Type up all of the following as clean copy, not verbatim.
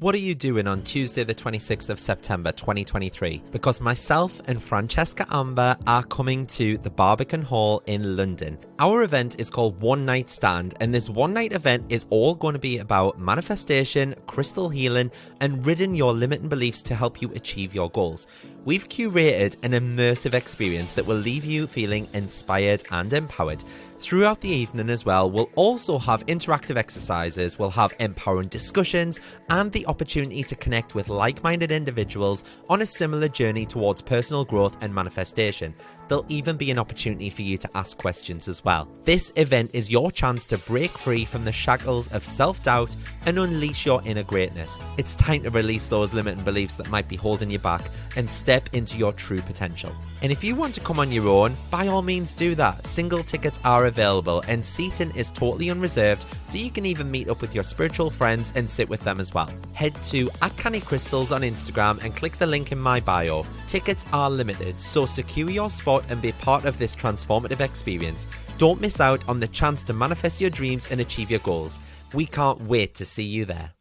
What are you doing on Tuesday the 26th of September 2023? Because myself and Francesca Amber are coming to the Barbican Hall in London. Our event is called One Night Stand, and this one night event is all going to be about manifestation, crystal healing, and ridding your limiting beliefs to help you achieve your goals. We've curated an immersive experience that will leave you feeling inspired and empowered. Throughout the evening as well, we'll also have interactive exercises, we'll have empowering discussions, and the opportunity to connect with like-minded individuals on a similar journey towards personal growth and manifestation. There'll even be an opportunity for you to ask questions as well. This event is your chance to break free from the shackles of self-doubt and unleash your inner greatness. It's time to release those limiting beliefs that might be holding you back and step into your true potential. And if you want to come on your own, by all means do that. Single tickets are available and seating is totally unreserved, so you can even meet up with your spiritual friends and sit with them as well. Head to @CannyCrystals on Instagram and click the link in my bio. Tickets are limited, so secure your spot and be part of this transformative experience. Don't miss out on the chance to manifest your dreams and achieve your goals. We can't wait to see you there.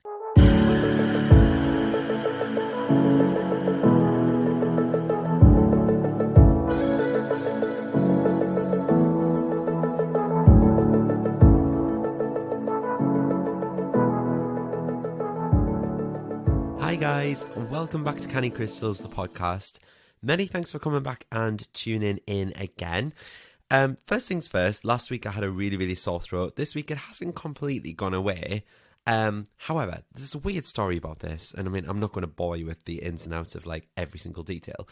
Hi guys, welcome back to Canny Crystals, the podcast. Many thanks for coming back and tuning in again. First things first, last week I had a really sore throat. This week it hasn't completely gone away. However, there's a weird story about this, and I mean, I'm not going to bore you with the ins and outs of like every single detail.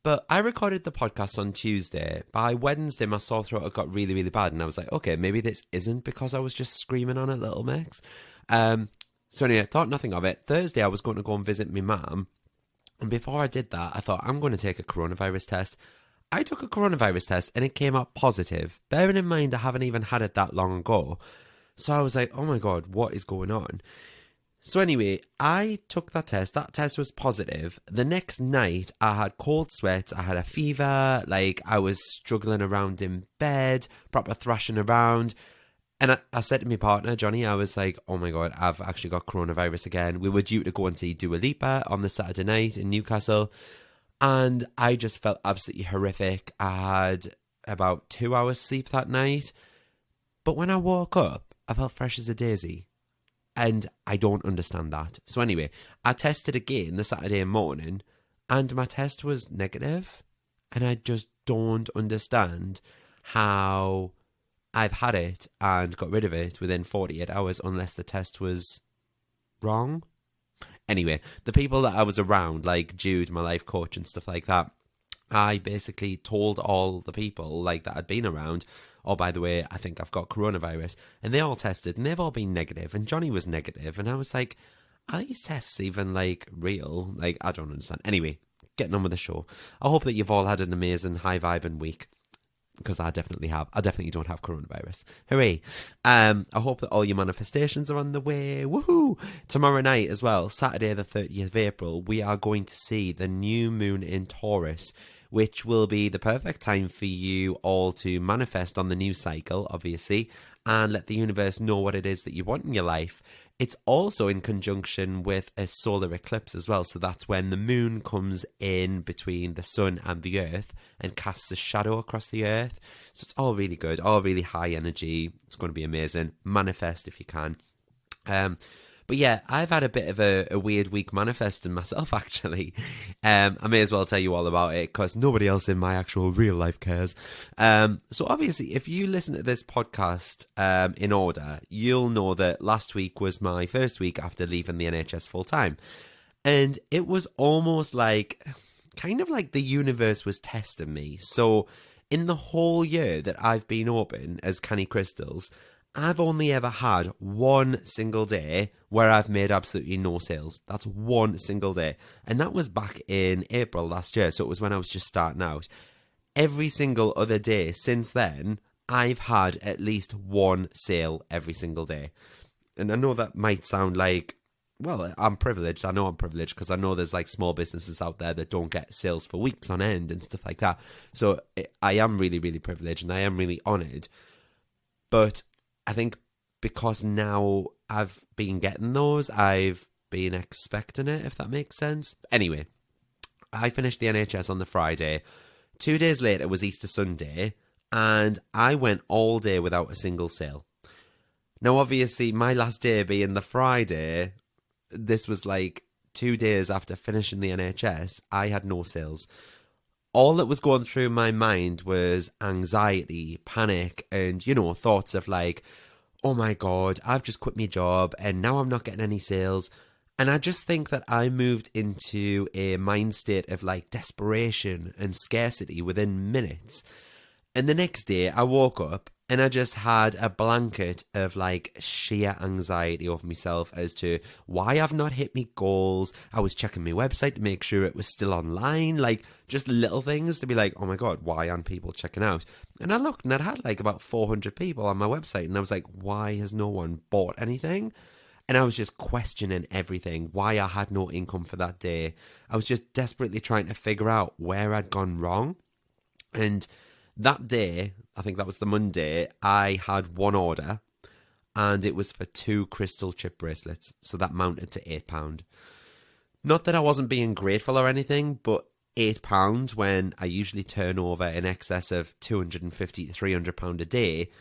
But I recorded the podcast on Tuesday. By Wednesday, my sore throat had got really bad, and I was like, okay, maybe this isn't because I was just screaming on it, Little Mix. So anyway, I thought nothing of it. Thursday, I was going to go and visit my mum. And before I did that, I thought, I'm going to take a coronavirus test. I took a coronavirus test and it came up positive. Bearing in mind, I haven't even had it that long ago. So I was like, oh my God, what is going on? So anyway, I took that test. That test was positive. The next night, I had cold sweats. I had a fever. Like, I was struggling around in bed, proper thrashing around. And I said to my partner, Johnny, I was like, oh my God, I've actually got coronavirus again. We were due to go and see Dua Lipa on the Saturday night in Newcastle. And I just felt absolutely horrific. I had about 2 hours sleep that night. But when I woke up, I felt fresh as a daisy. And I don't understand that. So anyway, I tested again the Saturday morning. And my test was negative. And I just don't understand how I've had it and got rid of it within 48 hours unless the test was wrong. Anyway, the people that I was around, like Jude, my life coach and stuff like that, I basically told all the people like that I'd been around, oh, by the way, I think I've got coronavirus. And they all tested and they've all been negative. And Johnny was negative. And I was like, are these tests even like real? Like, I don't understand. Anyway, getting on with the show. I hope that you've all had an amazing high vibing week. Because I definitely have. I definitely don't have coronavirus. Hooray. I hope that all your manifestations are on the way. Woohoo! Tomorrow night as well, Saturday the 30th of April, we are going to see the new moon in Taurus, which will be the perfect time for you all to manifest on the new cycle, obviously, and let the universe know what it is that you want in your life. It's also in conjunction with a solar eclipse as well. So that's when the moon comes in between the sun and the earth and casts a shadow across the earth. So it's all really good, all really high energy. It's going to be amazing. Manifest if you can. But yeah, I've had a bit of a weird week manifesting myself, actually. I may as well tell you all about it because nobody else in my actual real life cares. So obviously, if you listen to this podcast in order, you'll know that last week was my first week after leaving the NHS full time. And it was almost like, kind of like the universe was testing me. So in the whole year that I've been open as Canny Crystals, I've only ever had one single day where I've made absolutely no sales. That's one single day. And that was back in April last year. So it was when I was just starting out. Every single other day since then, I've had at least one sale every single day. And I know that might sound like, well, I'm privileged. I know I'm privileged because I know there's like small businesses out there that don't get sales for weeks on end and stuff like that. So I am really privileged and I am really honoured. But I think because now I've been getting those, I've been expecting it, if that makes sense. Anyway, I finished the NHS on the Friday. 2 days later was Easter Sunday, and I went all day without a single sale. Now, obviously, my last day being the Friday, this was like 2 days after finishing the NHS, I had no sales. All that was going through my mind was anxiety, panic, and, thoughts of like, oh my God, I've just quit my job and now I'm not getting any sales. And I just think that I moved into a mind state of like desperation and scarcity within minutes. And the next day I woke up and I just had a blanket of like sheer anxiety over myself as to why I've not hit my goals. I was checking my website to make sure it was still online, like just little things to be like, oh my God, why aren't people checking out? And I looked and I'd had like about 400 people on my website and I was like, why has no one bought anything? And I was just questioning everything, why I had no income for that day. I was just desperately trying to figure out where I'd gone wrong. And that day, I think that was the Monday, I had one order and it was for 2 crystal chip bracelets. So that mounted to £8. Not that I wasn't being grateful or anything, but £8 when I usually turn over in excess of £250 to £300 a day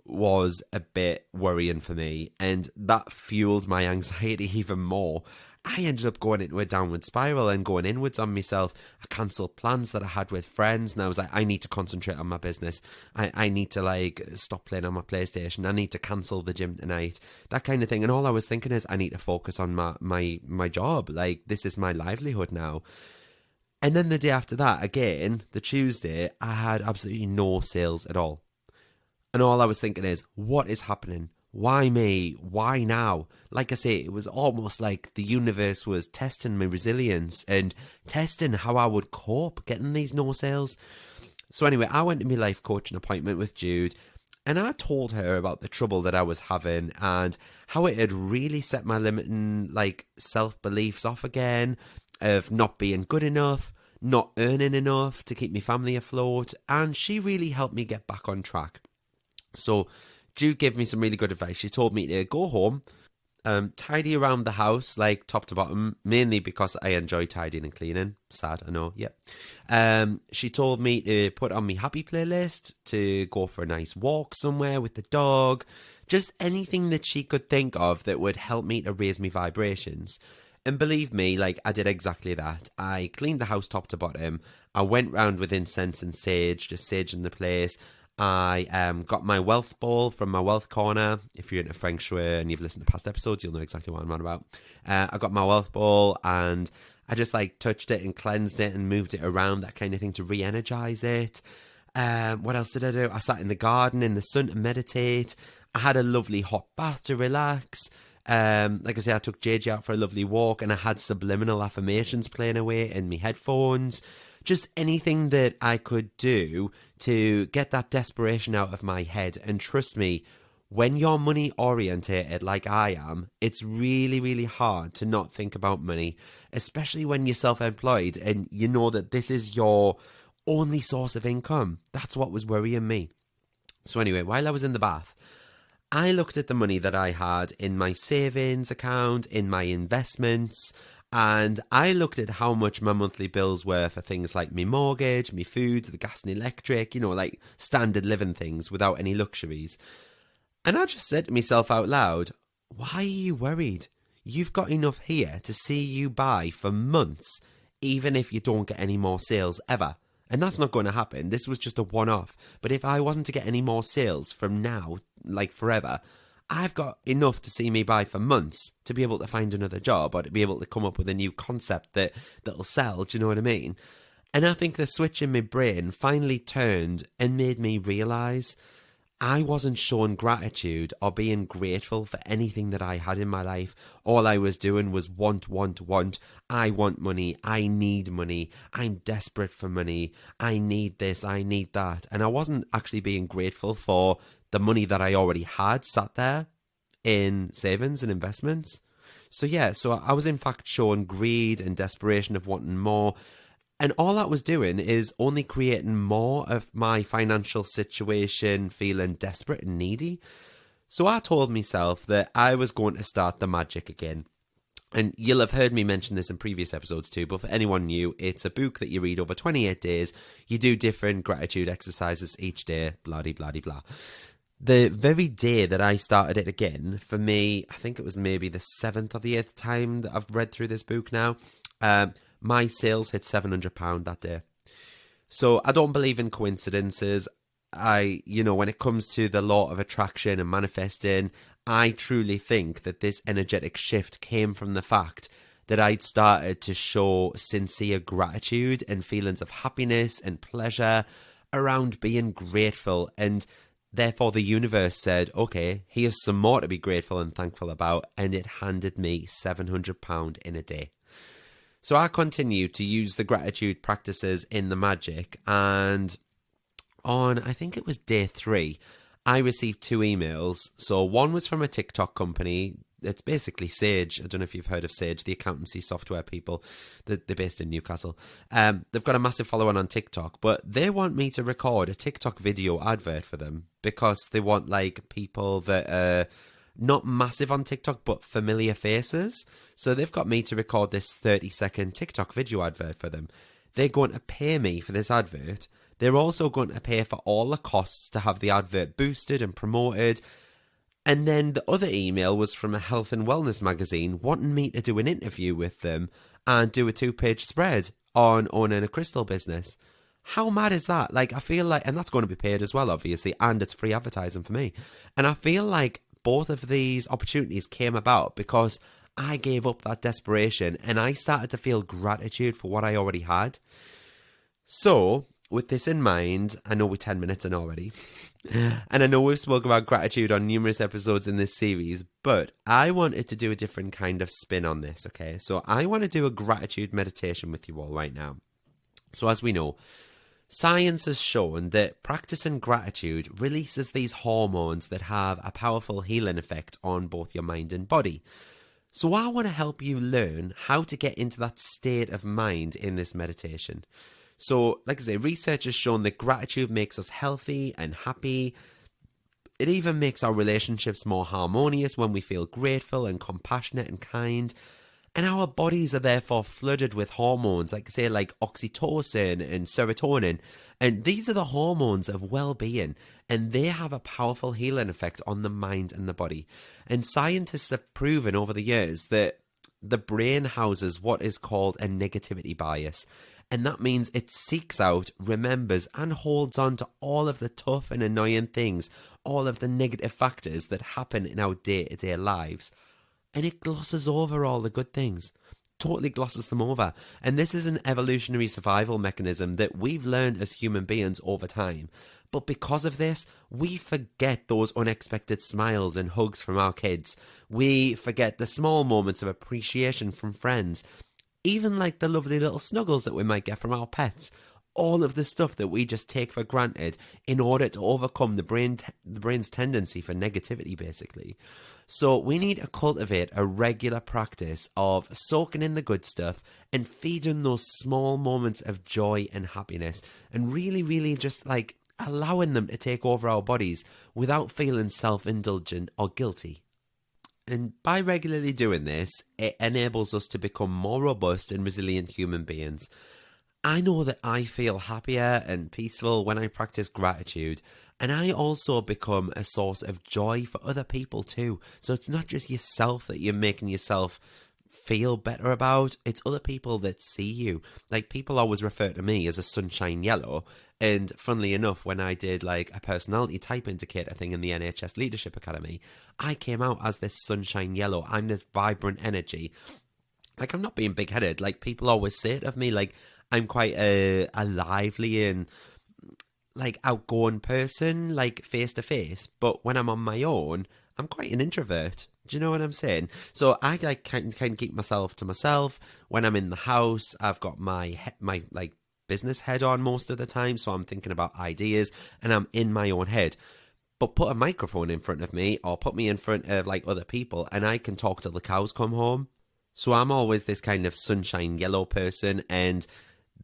was a bit worrying for me, and that fueled my anxiety even more. I ended up going into a downward spiral and going inwards on myself. I cancelled plans that I had with friends and I was like, I need to concentrate on my business. I need to like stop playing on my PlayStation. I need to cancel the gym tonight, that kind of thing. And all I was thinking is I need to focus on my job. Like, this is my livelihood now. And then the day after that, again, the Tuesday, I had absolutely no sales at all. And all I was thinking is, what is happening? Why me? Why now? Like I say, it was almost like the universe was testing my resilience and testing how I would cope getting these no sales. So anyway, I went to my life coaching appointment with Jude and I told her about the trouble that I was having and how it had really set my limiting like self-beliefs off again, of not being good enough, not earning enough to keep my family afloat. And she really helped me get back on track. So Jude gave me some really good advice. She told me to go home, tidy around the house, like top to bottom, mainly because I enjoy tidying and cleaning. Sad, I know, yeah. She told me to put on my happy playlist, to go for a nice walk somewhere with the dog, just anything that she could think of that would help me to raise my vibrations. And believe me, like, I did exactly that. I cleaned the house top to bottom. I went round with incense and sage, just saging the place. I got my wealth ball from my wealth corner. If you're into feng shui and you've listened to past episodes, you'll know exactly what I'm on about. I got my wealth ball and I just like touched it and cleansed it and moved it around, that kind of thing, to re-energize it. What else did I do? I sat in the garden in the sun to meditate. I had a lovely hot bath to relax. Like I say, I took JJ out for a lovely walk and I had subliminal affirmations playing away in my headphones. Just anything that I could do to get that desperation out of my head. And trust me, when you're money orientated like I am, it's really, really hard to not think about money, especially when you're self-employed and you know that this is your only source of income. That's what was worrying me. So anyway, while I was in the bath, I looked at the money that I had in my savings account, in my investments, and I looked at how much my monthly bills were for things like my mortgage, my food, the gas and electric, like standard living things without any luxuries. And I just said to myself out loud, why are you worried? You've got enough here to see you buy for months, even if you don't get any more sales ever. And that's not going to happen. This was just a one-off. But if I wasn't to get any more sales from now, like forever, I've got enough to see me buy for months to be able to find another job or to be able to come up with a new concept that'll sell. Do you know what I mean? And I think the switch in my brain finally turned and made me realise I wasn't showing gratitude or being grateful for anything that I had in my life. All I was doing was want. I want money. I need money. I'm desperate for money. I need this. I need that. And I wasn't actually being grateful for the money that I already had sat there in savings and investments. So I was in fact showing greed and desperation of wanting more. And all that was doing is only creating more of my financial situation feeling desperate and needy. So I told myself that I was going to start the magic again. And you'll have heard me mention this in previous episodes too, but for anyone new, it's a book that you read over 28 days. You do different gratitude exercises each day, blah-de-blah-de-blah. The very day that I started it again, for me, I think it was maybe the 7th or the 8th time that I've read through this book now, my sales hit £700 that day. So I don't believe in coincidences. When it comes to the law of attraction and manifesting, I truly think that this energetic shift came from the fact that I'd started to show sincere gratitude and feelings of happiness and pleasure around being grateful. And therefore the universe said, okay, here's some more to be grateful and thankful about. And it handed me £700 in a day. So I continued to use the gratitude practices in the magic, and on, I think it was day 3, I received 2 emails. So one was from a TikTok company. It's basically Sage. I don't know if you've heard of Sage, the accountancy software people. They're based in Newcastle. They've got a massive following on TikTok, but they want me to record a TikTok video advert for them because they want like people that are not massive on TikTok, but familiar faces. So they've got me to record this 30-second TikTok video advert for them. They're going to pay me for this advert. They're also going to pay for all the costs to have the advert boosted and promoted. And then the other email was from a health and wellness magazine wanting me to do an interview with them and do a 2-page spread on owning a crystal business. How mad is that? Like, I feel like, and that's going to be paid as well, obviously, and it's free advertising for me. And I feel like both of these opportunities came about because I gave up that desperation and I started to feel gratitude for what I already had. So, with this in mind, I know we're 10 minutes in already, and I know we've spoken about gratitude on numerous episodes in this series, but I wanted to do a different kind of spin on this, okay? So I want to do a gratitude meditation with you all right now. So as we know, science has shown that practicing gratitude releases these hormones that have a powerful healing effect on both your mind and body. So I want to help you learn how to get into that state of mind in this meditation. So, like I say, research has shown that gratitude makes us healthy and happy. It even makes our relationships more harmonious when we feel grateful and compassionate and kind. And our bodies are therefore flooded with hormones, like oxytocin and serotonin. And these are the hormones of well-being, and they have a powerful healing effect on the mind and the body. And scientists have proven over the years that the brain houses what is called a negativity bias. And that means it seeks out, remembers, and holds on to all of the tough and annoying things, all of the negative factors that happen in our day-to-day lives. And it glosses over all the good things, totally glosses them over. And this is an evolutionary survival mechanism that we've learned as human beings over time. But because of this, we forget those unexpected smiles and hugs from our kids. We forget the small moments of appreciation from friends, even like the lovely little snuggles that we might get from our pets. All of the stuff that we just take for granted in order to overcome the brain's tendency for negativity, basically. So we need to cultivate a regular practice of soaking in the good stuff and feeding those small moments of joy and happiness, and really, really just like allowing them to take over our bodies without feeling self-indulgent or guilty. And by regularly doing this, it enables us to become more robust and resilient human beings. I know that I feel happier and peaceful when I practice gratitude, and I also become a source of joy for other people too. So it's not just yourself that you're making yourself feel better about, it's other people that see you. Like, people always refer to me as a sunshine yellow, and funnily enough, when I did like a personality type indicator thing in the NHS Leadership Academy, I came out as this sunshine yellow. I'm this vibrant energy. Like, I'm not being big-headed. Like, people always say it of me, like, I'm quite a lively and like outgoing person, like face to face. But when I'm on my own, I'm quite an introvert. Do you know what I'm saying? So I like can keep myself to myself. When I'm in the house, I've got my like business head on most of the time, so I'm thinking about ideas and I'm in my own head. But put a microphone in front of me or put me in front of like other people and I can talk till the cows come home. So I'm always this kind of sunshine yellow person, and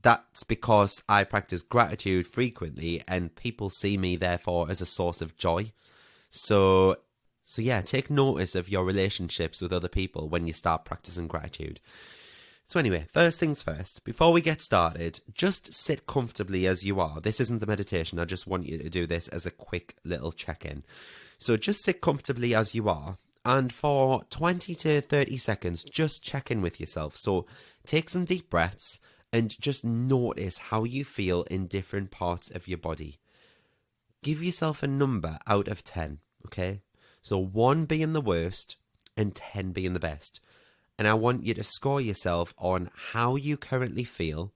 that's because I practice gratitude frequently and people see me therefore as a source of joy. So So yeah, take notice of your relationships with other people when you start practicing gratitude. So anyway, first things first, before we get started, just sit comfortably as you are. This isn't the meditation, I just want you to do this as a quick little check-in. So just sit comfortably as you are, and for 20 to 30 seconds, just check in with yourself. So take some deep breaths and just notice how you feel in different parts of your body. Give yourself a number out of 10, okay? So 1 being the worst and 10 being the best. And I want you to score yourself on how you currently feel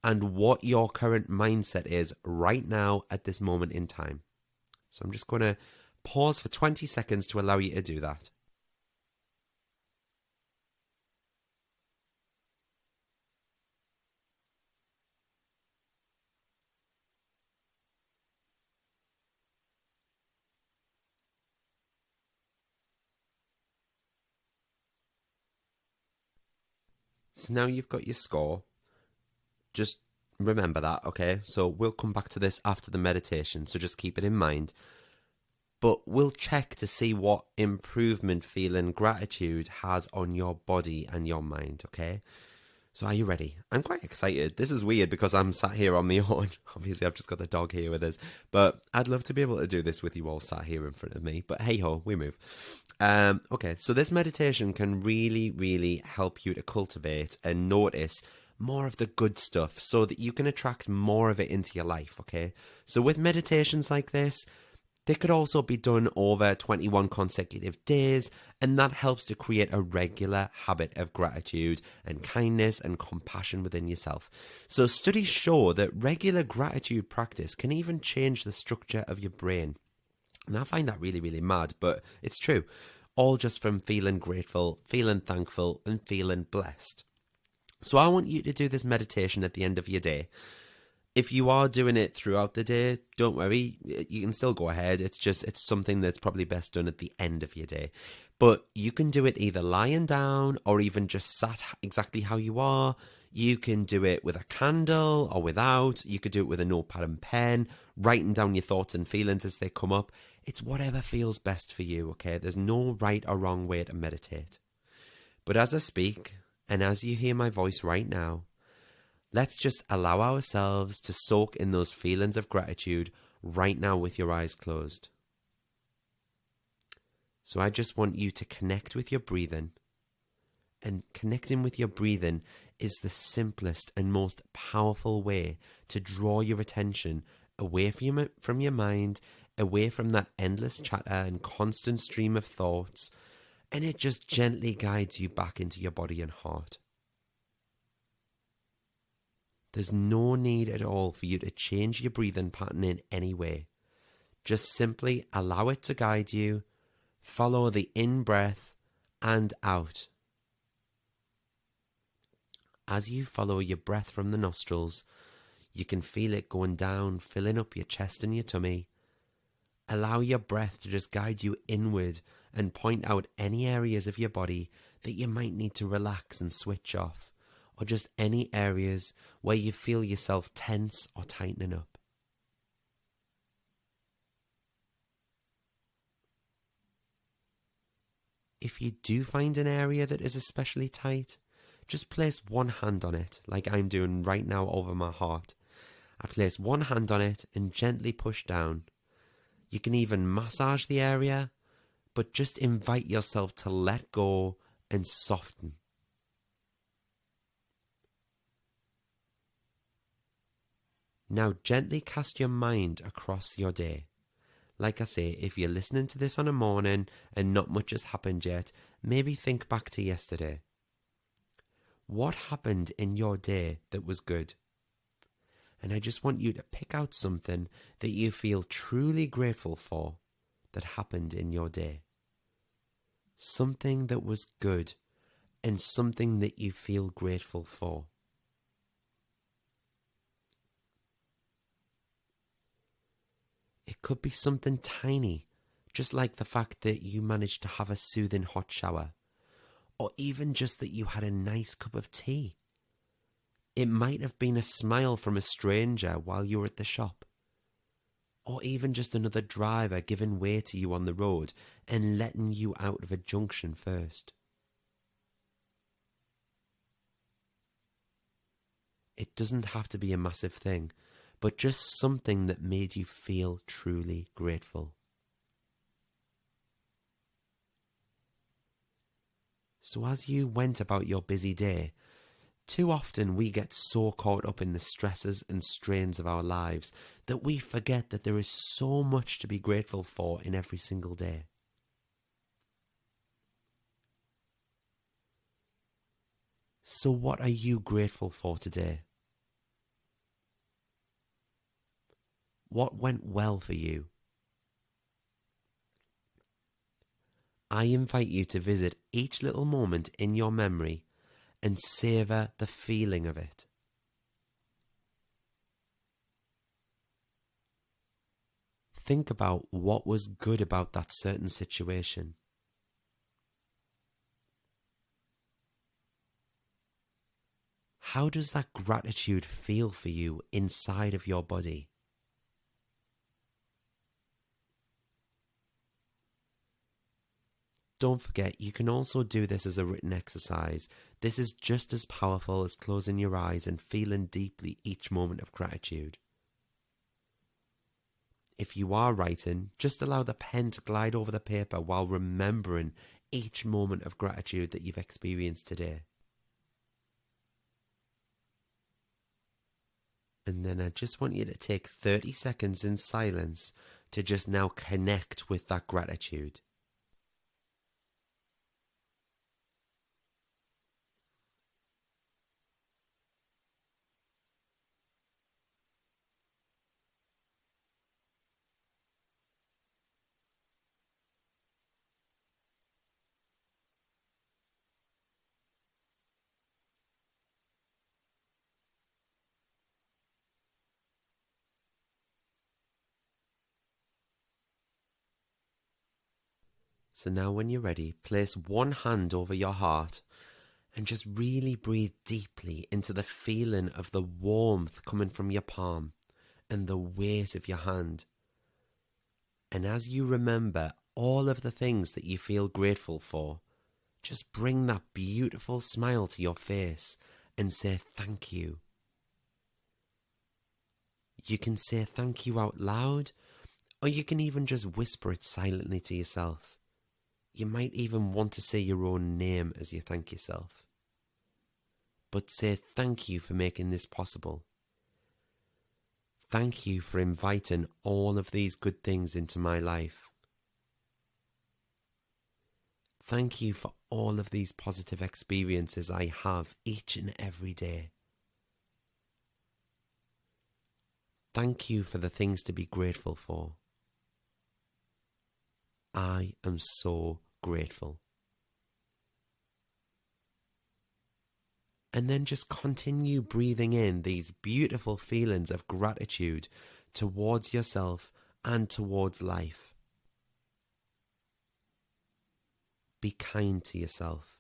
and what your current mindset is right now at this moment in time. So I'm just going to pause for 20 seconds to allow you to do that. So now you've got your score. Just remember that, okay? So we'll come back to this after the meditation, so just keep it in mind. But we'll check to see what improvement feeling gratitude has on your body and your mind, okay? So are you ready? I'm quite excited. This is weird because I'm sat here on my own. Obviously, I've just got the dog here with us. But I'd love to be able to do this with you all sat here in front of me. But hey-ho, we move. Okay, so this meditation can really, really help you to cultivate and notice more of the good stuff so that you can attract more of it into your life, okay? So with meditations like this, they could also be done over 21 consecutive days, and that helps to create a regular habit of gratitude and kindness and compassion within yourself. So studies show that regular gratitude practice can even change the structure of your brain. And I find that really, really mad, but it's true. All just from feeling grateful, feeling thankful, and feeling blessed. So I want you to do this meditation at the end of your day. If you are doing it throughout the day, don't worry, you can still go ahead. It's something that's probably best done at the end of your day. But you can do it either lying down or even just sat exactly how you are. You can do it with a candle or without. You could do it with a notepad and pen, writing down your thoughts and feelings as they come up. It's whatever feels best for you, okay? There's no right or wrong way to meditate. But as I speak, and as you hear my voice right now, let's just allow ourselves to soak in those feelings of gratitude right now with your eyes closed. So I just want you to connect with your breathing. And connecting with your breathing is the simplest and most powerful way to draw your attention away from your mind, away from that endless chatter and constant stream of thoughts, and it just gently guides you back into your body and heart. There's no need at all for you to change your breathing pattern in any way. Just simply allow it to guide you. Follow the in-breath and out. As you follow your breath from the nostrils, you can feel it going down, filling up your chest and your tummy. Allow your breath to just guide you inward and point out any areas of your body that you might need to relax and switch off, or just any areas where you feel yourself tense or tightening up. If you do find an area that is especially tight, just place one hand on it, like I'm doing right now over my heart. I place one hand on it and gently push down. You can even massage the area, but just invite yourself to let go and soften. Now gently cast your mind across your day. Like I say, if you're listening to this on a morning and not much has happened yet, maybe think back to yesterday. What happened in your day that was good? And I just want you to pick out something that you feel truly grateful for that happened in your day. Something that was good and something that you feel grateful for. It could be something tiny, just like the fact that you managed to have a soothing hot shower, or even just that you had a nice cup of tea. It might have been a smile from a stranger while you were at the shop. or even just another driver giving way to you on the road and letting you out of a junction first. It doesn't have to be a massive thing, but just something that made you feel truly grateful. So as you went about your busy day, too often we get so caught up in the stresses and strains of our lives that we forget that there is so much to be grateful for in every single day. So what are you grateful for today? What went well for you? I invite you to visit each little moment in your memory and savor the feeling of it. Think about what was good about that certain situation. How does that gratitude feel for you inside of your body? Don't forget, you can also do this as a written exercise. This is just as powerful as closing your eyes and feeling deeply each moment of gratitude. If you are writing, just allow the pen to glide over the paper while remembering each moment of gratitude that you've experienced today. And then I just want you to take 30 seconds in silence to just now connect with that gratitude. So now when you're ready, place one hand over your heart and just really breathe deeply into the feeling of the warmth coming from your palm and the weight of your hand. And as you remember all of the things that you feel grateful for, just bring that beautiful smile to your face and say thank you. You can say thank you out loud, or you can even just whisper it silently to yourself. You might even want to say your own name as you thank yourself. But say thank you for making this possible. Thank you for inviting all of these good things into my life. Thank you for all of these positive experiences I have each and every day. Thank you for the things to be grateful for. I am so grateful. And then just continue breathing in these beautiful feelings of gratitude towards yourself and towards life. Be kind to yourself.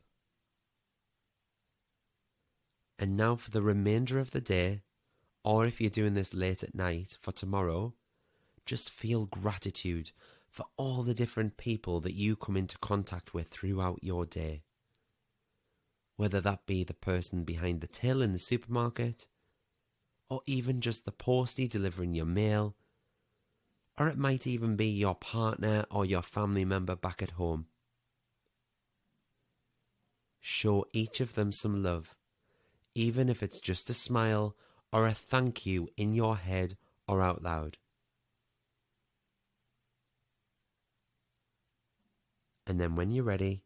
And now for the remainder of the day, or if you're doing this late at night for tomorrow, just feel gratitude for all the different people that you come into contact with throughout your day. Whether that be the person behind the till in the supermarket, or even just the postie delivering your mail, or it might even be your partner or your family member back at home. Show each of them some love, even if it's just a smile or a thank you in your head or out loud. And then when you're ready,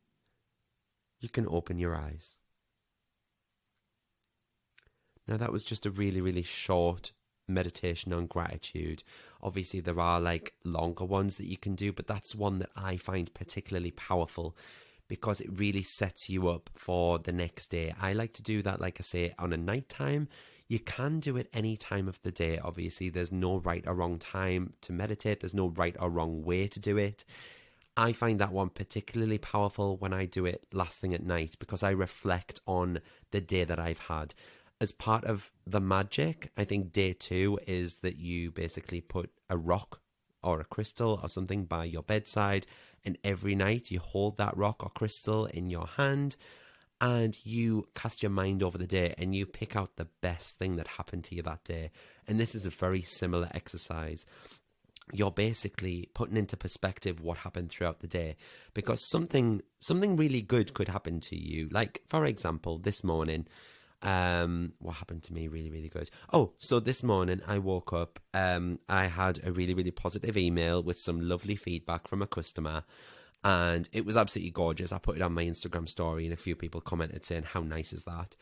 you can open your eyes. Now that was just a really, really short meditation on gratitude. Obviously there are longer ones that you can do, but that's one that I find particularly powerful because it really sets you up for the next day. I like to do that, like I say, on a night time. You can do it any time of the day. Obviously there's no right or wrong time to meditate. There's no right or wrong way to do it. I find that one particularly powerful when I do it last thing at night because I reflect on the day that I've had. As part of the magic, I think day 2 is that you basically put a rock or a crystal or something by your bedside, and every night you hold that rock or crystal in your hand and you cast your mind over the day and you pick out the best thing that happened to you that day. And this is a very similar exercise. You're basically putting into perspective what happened throughout the day, because something really good could happen to you. Like, for example, this morning, what happened to me really, really good? Oh, so this morning I woke up, I had a really, really positive email with some lovely feedback from a customer, and it was absolutely gorgeous. I put it on my Instagram story and a few people commented saying, how nice is that?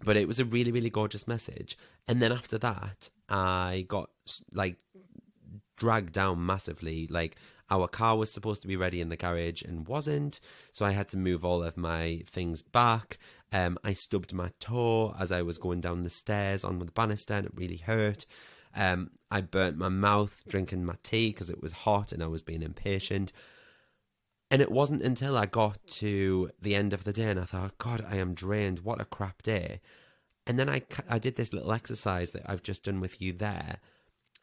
But it was a really, really gorgeous message. And then after that, I got like dragged down massively. Like, our car was supposed to be ready in the garage and wasn't, so I had to move all of my things back. I stubbed my toe as I was going down the stairs on the banister, and it really hurt. I burnt my mouth drinking my tea because it was hot and I was being impatient. And it wasn't until I got to the end of the day and I thought, God, I am drained. What a crap day. And then I did this little exercise that I've just done with you there.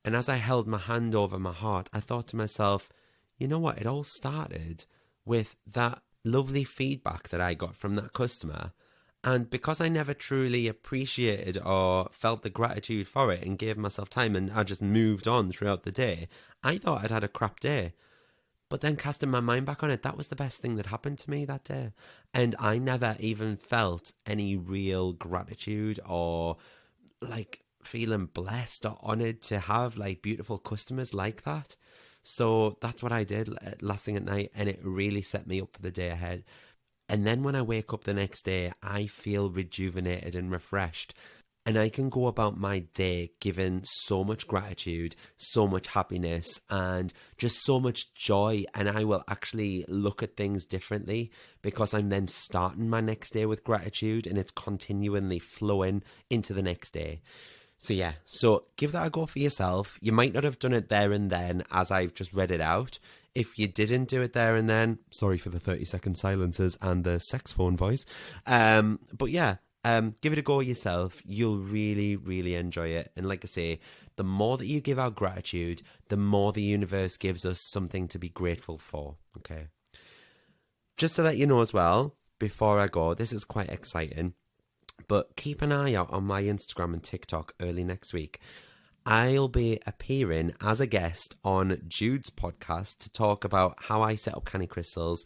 And as I held my hand over my heart, I thought to myself, you know what? It all started with that lovely feedback that I got from that customer. And because I never truly appreciated or felt the gratitude for it and gave myself time and I just moved on throughout the day, I thought I'd had a crap day. But then casting my mind back on it, that was the best thing that happened to me that day. And I never even felt any real gratitude or like feeling blessed or honored to have like beautiful customers like that. So that's what I did last thing at night, and it really set me up for the day ahead. And then when I wake up the next day, I feel rejuvenated and refreshed. And I can go about my day giving so much gratitude, so much happiness, and just so much joy. And I will actually look at things differently because I'm then starting my next day with gratitude, and it's continually flowing into the next day. So yeah, so give that a go for yourself. You might not have done it there and then as I've just read it out. If you didn't do it there and then, sorry for the 30-second silences and the sex phone voice. But yeah, give it a go yourself. You'll really, really enjoy it. And like I say, the more that you give out gratitude, the more the universe gives us something to be grateful for. Okay. Just to let you know as well, before I go, this is quite exciting, but keep an eye out on my Instagram and TikTok early next week. I'll be appearing as a guest on Jude's podcast to talk about how I set up Canny Crystals,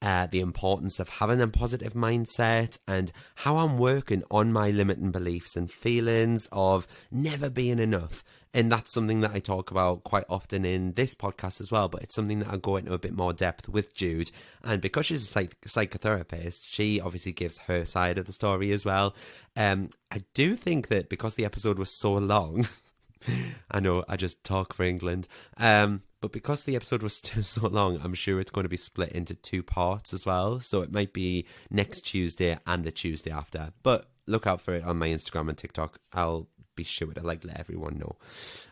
the importance of having a positive mindset, and how I'm working on my limiting beliefs and feelings of never being enough. And that's something that I talk about quite often in this podcast as well, but it's something that I go into a bit more depth with Jude. And because she's a psychotherapist, she obviously gives her side of the story as well. I do think that because the episode was so long, I know I just talk for England, but because the episode was so long, I'm sure it's going to be split into 2 parts as well. So it might be next Tuesday and the Tuesday after. But look out for it on my Instagram and TikTok. I'll be sure to let everyone know.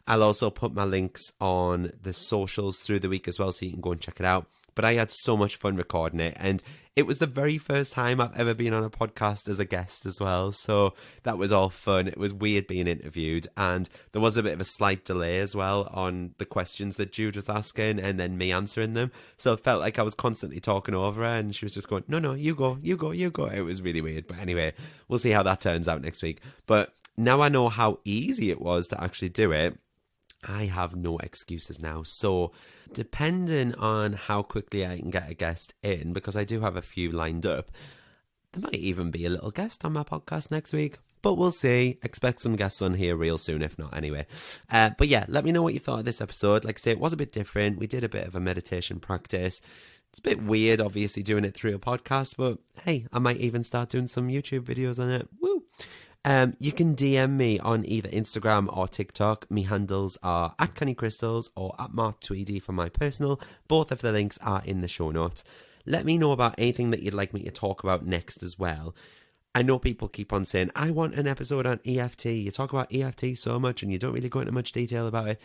I'll also put my links on the socials through the week as well, so you can go and check it out. But I had so much fun recording it, and it was the very first time I've ever been on a podcast as a guest as well, so that was all fun. It was weird being interviewed, and there was a bit of a slight delay as well on the questions that Jude was asking and then me answering them, so it felt like I was constantly talking over her, and she was just going, no, you go. It was really weird, but anyway, we'll see how that turns out next week. But now I know how easy it was to actually do it, I have no excuses now. So depending on how quickly I can get a guest in, because I do have a few lined up, there might even be a little guest on my podcast next week. But we'll see. Expect some guests on here real soon, if not anyway. But yeah, let me know what you thought of this episode. Like I say, it was a bit different. We did a bit of a meditation practice. It's a bit weird, obviously, doing it through a podcast. But hey, I might even start doing some YouTube videos on it. Woo! You can DM me on either Instagram or TikTok. Me handles are @CannyCrystals or @MarkTweedy for my personal. Both of the links are in the show notes. Let me know about anything that you'd like me to talk about next as well. I know people keep on saying, I want an episode on EFT. You talk about EFT so much and you don't really go into much detail about it.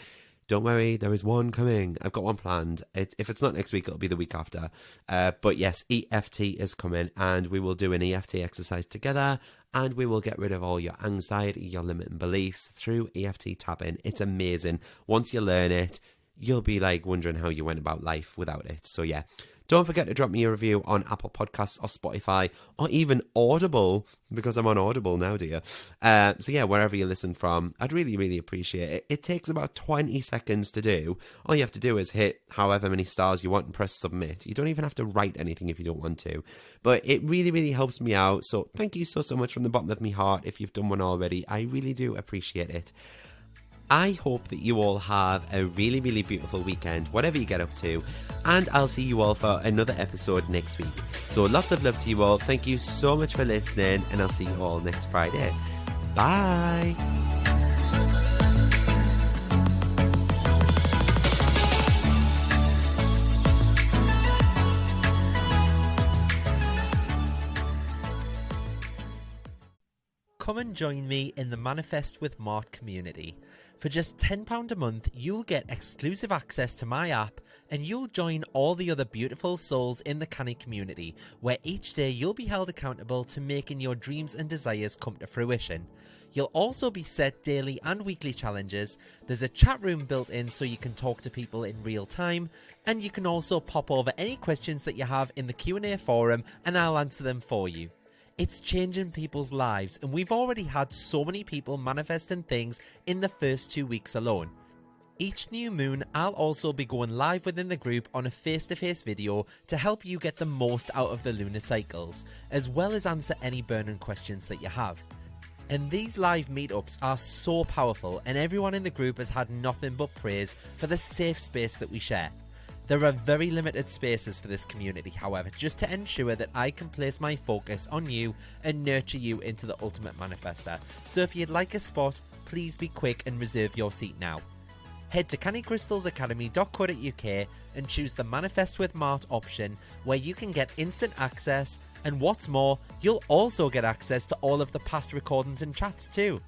don't worry, there is one coming. I've got one planned. If it's not next week, it'll be the week after. But yes, EFT is coming, and we will do an EFT exercise together, and we will get rid of all your anxiety, your limiting beliefs through EFT tapping. It's amazing. Once you learn it, you'll be like wondering how you went about life without it. So yeah, don't forget to drop me a review on Apple Podcasts or Spotify or even Audible, because I'm on Audible now, dear. So yeah, wherever you listen from, I'd really, really appreciate it. It takes about 20 seconds to do. All you have to do is hit however many stars you want and press submit. You don't even have to write anything if you don't want to. But it really, really helps me out. So thank you so much from the bottom of my heart if you've done one already. I really do appreciate it. I hope that you all have a really, really beautiful weekend, whatever you get up to, and I'll see you all for another episode next week. So lots of love to you all. Thank you so much for listening, and I'll see you all next Friday. Bye. Come and join me in the Manifest with Mart community. For just £10 a month, you'll get exclusive access to my app, and you'll join all the other beautiful souls in the Canny community, where each day you'll be held accountable to making your dreams and desires come to fruition. You'll also be set daily and weekly challenges. There's a chat room built in so you can talk to people in real time, and you can also pop over any questions that you have in the Q&A forum, and I'll answer them for you. It's changing people's lives, and we've already had so many people manifesting things in the first 2 weeks alone. Each new moon, I'll also be going live within the group on a face-to-face video to help you get the most out of the lunar cycles, as well as answer any burning questions that you have. And these live meetups are so powerful, and everyone in the group has had nothing but praise for the safe space that we share. There are very limited spaces for this community, however, just to ensure that I can place my focus on you and nurture you into the ultimate manifester. So if you'd like a spot, please be quick and reserve your seat now. Head to cannycrystalsacademy.co.uk and choose the Manifest with Mart option, where you can get instant access, and what's more, you'll also get access to all of the past recordings and chats too.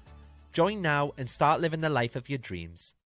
Join now and start living the life of your dreams.